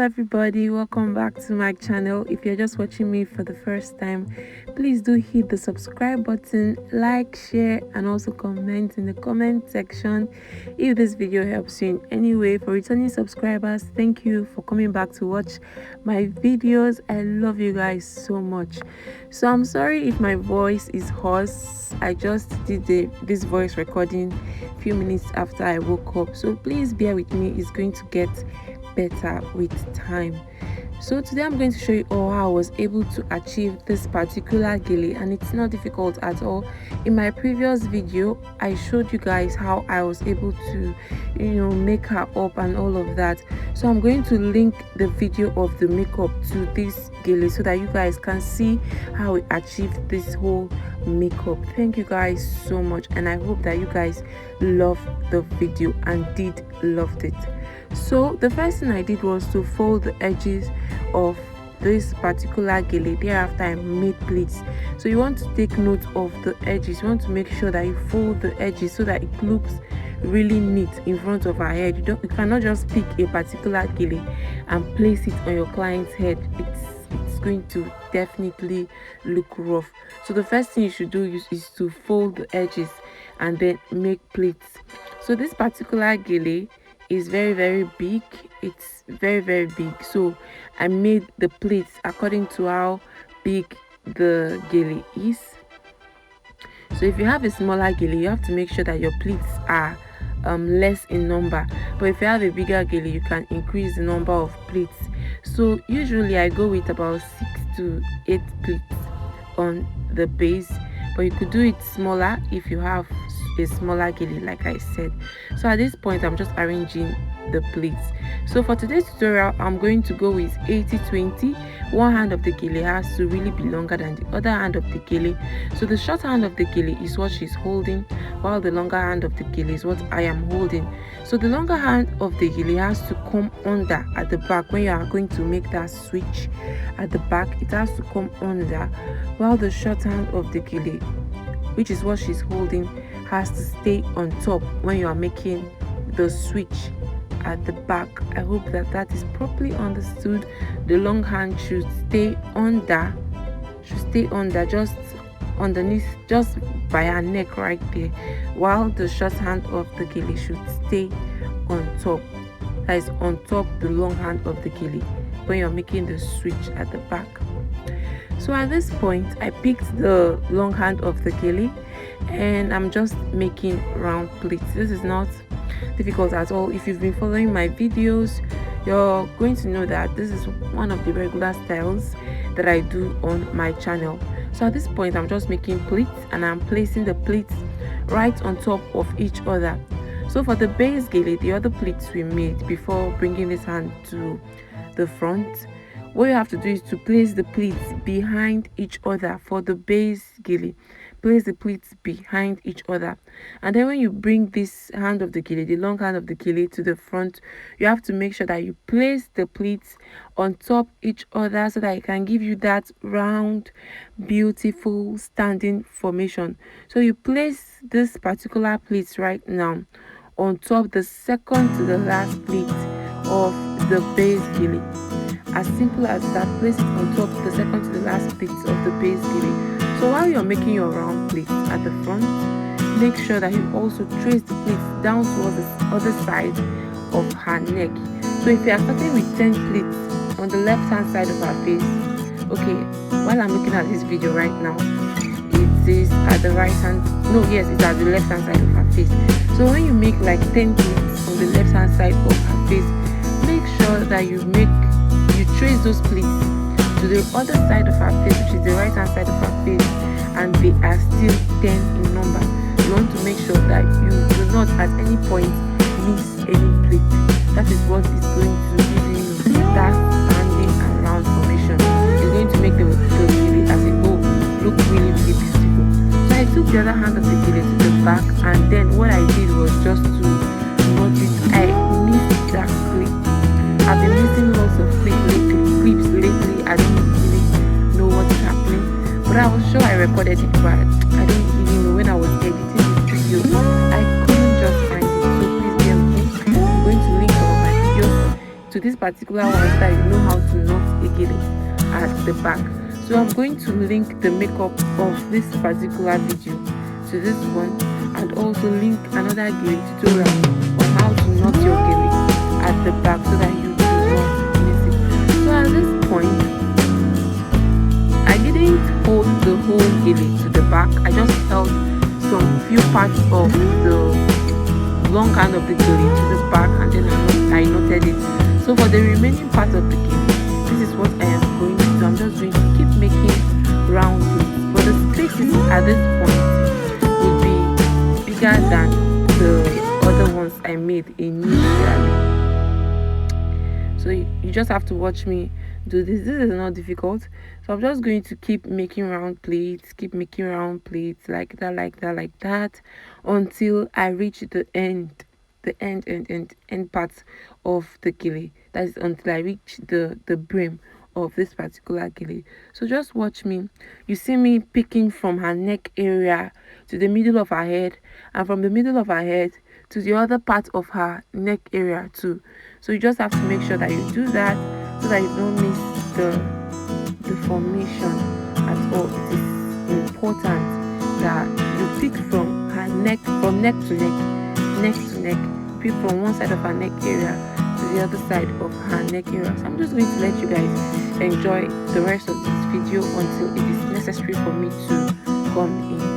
everybody, welcome back to my channel. If you're just watching me for the first time, please do hit the subscribe button, like, share, and also comment in the comment section if this video helps you in any way. For returning subscribers, thank you for coming back to watch my videos. I love you guys so much. So I'm sorry if my voice is hoarse. I just did this voice recording a few minutes after I woke up, so please bear with me. It's going to get better with time. So today I'm going to show you how I was able to achieve this particular gele, and it's not difficult at all. In my previous video I showed you guys how I was able to make her up and all of that. So I'm going to link the video of the makeup to this gele so that you guys can see how we achieved this whole makeup. Thank you guys so much, and I hope that you guys loved the video and did loved it. So the first thing I did was to fold the edges of this particular gele. Thereafter I made pleats. So you want to take note of the edges. You want to make sure that you fold the edges so that it looks really neat in front of our head. You cannot just pick a particular gele and place it on your client's head. It's going to definitely look rough. So the first thing you should do is to fold the edges and then make pleats. So this particular gele is very big. It's very big, so I made the pleats according to how big the gele is. So if you have a smaller gele, you have to make sure that your pleats are less in number, but if you have a bigger gele, you can increase the number of pleats. So usually I go with about 6 to 8 pleats on the base, but you could do it smaller if you have a smaller gele, like I said. So at this point I'm just arranging the pleats. So for today's tutorial I'm going to go with 80-20. One hand of the gele has to really be longer than the other hand of the gele. So the short hand of the gele is what she's holding, while the longer hand of the gele is what I am holding. So the longer hand of the gele has to come under at the back. When you are going to make that switch at the back, it has to come under, while the short hand of the gele, which is what she's holding, has to stay on top when you are making the switch at the back. I hope that is properly understood. The long hand should stay under, just underneath, just by her neck right there, while the short hand of the gele should stay on top, that is on top the long hand of the gele when you're making the switch at the back. So at this point I picked the long hand of the gele and I'm just making round pleats. This is not difficult at all. If you've been following my videos, you're going to know that this is one of the regular styles that I do on my channel. So at this point I'm just making pleats and I'm placing the pleats right on top of each other. So for the base gele, the other pleats we made before bringing this hand to the front, what you have to do is to place the pleats behind each other. For the base gele, place the pleats behind each other, and then when you bring this hand of the gele, the long hand of the gele, to the front, you have to make sure that you place the pleats on top each other so that it can give you that round, beautiful standing formation. So you place this particular pleats right now on top the second to the last pleat of the base gele. As simple as that. Place it on top the second to the last pleat of the base gele. So while you're making your round pleats at the front, make sure that you also trace the pleats down towards the other side of her neck. So if you are starting with 10 pleats on the left hand side of her face, okay, while I'm looking at this video right now, it is at the right hand, no, yes, it's at the left hand side of her face. So when you make like 10 pleats on the left hand side of her face, make sure that you trace those pleats to the other side of her face, which is the right hand side of her face, and they are still 10 in number. You want to make sure that you do not at any point miss any pleat. That is what is going to give you that standing and round formation. It's going to make the gele as a whole look really beautiful. So I took the other hand of the gele to the back, and then what I did was just to notice I missed that clip. I've been missing lots of clips lately. I don't really know what's happening, but I was sure I recorded it, but I don't really know. When I was editing this video, I couldn't just find it. So please bear with me. I'm going to link some of my videos to this particular one so that you know how to knot a gele at the back. So I'm going to link the makeup of this particular video to this one, and also link another gele tutorial on how to knot your gele at the back so that you do not miss it. So at this point, I didn't hold the whole gele to the back. I just held some few parts of the long hand of the gele to the back, and then I knotted it. So for the remaining part of the gele, this is what I am going to do. I'm just going to keep making round pleats, but the spaces at this point will be bigger than the other ones I made initially. So you just have to watch me do this. This is not difficult. So I'm just going to keep making round pleats, like that until I reach the end part of the gele. That is until I reach the brim of this particular gele. So just watch me. You see me picking from her neck area to the middle of her head, and from the middle of her head to the other part of her neck area too. So you just have to make sure that you do that so that you don't miss the formation at all. It is important that you pick from her neck, from neck to neck, pick from one side of her neck area to the other side of her neck area. So I'm just going to let you guys enjoy the rest of this video until it is necessary for me to come in again.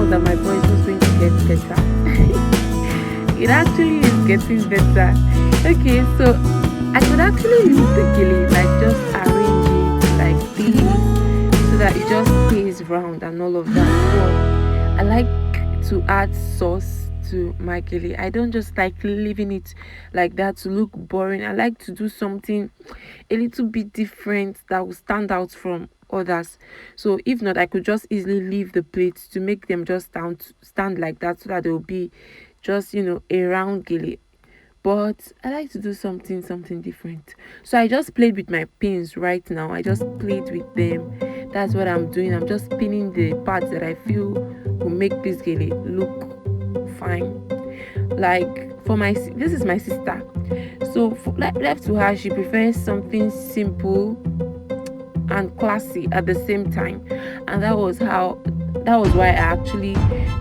That my voice was going to get better. It actually is getting better. Okay, so I could actually use the gele, like just arrange it like this so that it just stays round and all of that. So I like to add sauce to my gele. I don't just like leaving it like that to look boring. I like to do something a little bit different that will stand out from others. So if not, I could just easily leave the plates to make them just stand like that so that they will be just, you know, a round gele. But I like to do something different. So I just played with my pins right now. I just played with them. That's what I'm doing. I'm just pinning the parts that I feel will make this gele look fine. Like for this is my sister. So left to her, she prefers something simple and classy at the same time, and that was why I actually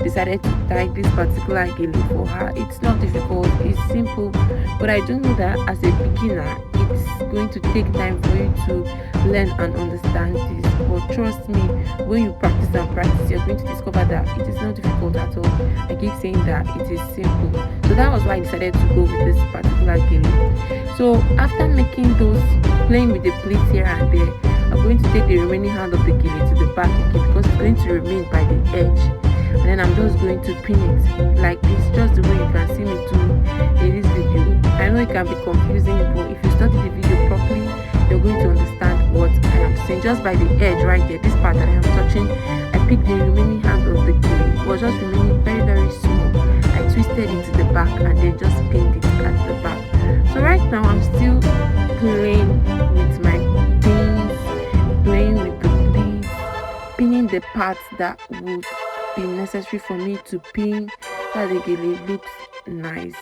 decided to tie this particular gele for her. It's not difficult, it's simple, but I do know that as a beginner it's going to take time for you to learn and understand this. But trust me, when you practice and practice, you're going to discover that it is not difficult at all. I keep saying that it is simple. So that was why I decided to go with this particular gele. So after making those, playing with the pleats here and there, I'm going to take the remaining hand of the gele to the back again because it's going to remain by the edge, and then I'm just going to pin it like this, just the way you can see me do in this video. I know it can be confusing, but if you study the video properly, you're going to understand what I am saying. Just by the edge right there, this part that I am touching, I picked the remaining hand of the gele. It was just remaining very small. I twisted it to the back and then just pinned it at the back. So right now I'm still playing with my pins, playing with the pleats, pinning the the part that would be necessary for me to pin that the gele looks nice.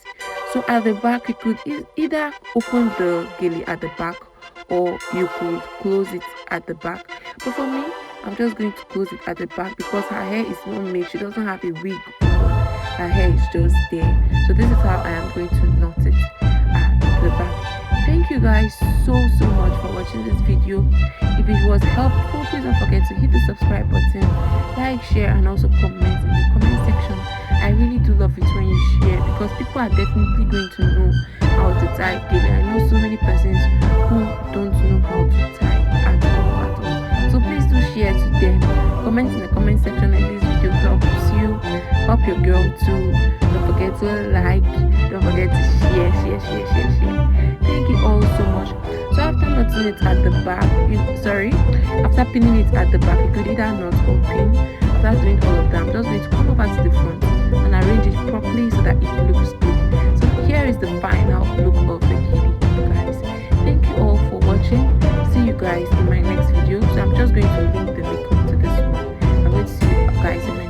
So at the back, you could either open the gele at the back, or you could close it at the back. But for me, I'm just going to close it at the back because her hair is not made. She doesn't have a wig on. Her hair is just there. So this is how I am going to knot it at the back. Thank you guys so much for watching this video. If it was helpful, please don't forget to hit the subscribe button, like, share, and also comment in the comment section. I really do love it when you share because people are definitely going to know how to tie gele. I know so many persons who don't know how to tie at all. So please do share to them. Comment in the comment section if this video helps you, help your girl too. Don't forget to like, don't forget to share. Thank you all so much. So after knotting it at the back, after pinning it at the back, you could either knot or pin. After doing all of that, I'm just going to come over to the front and arrange it properly so that it looks good. So here is the final look of the gele, guys. Thank you all for watching. See you guys in my next video. So I'm just going to link the makeup to this one. I'm going to see you guys in my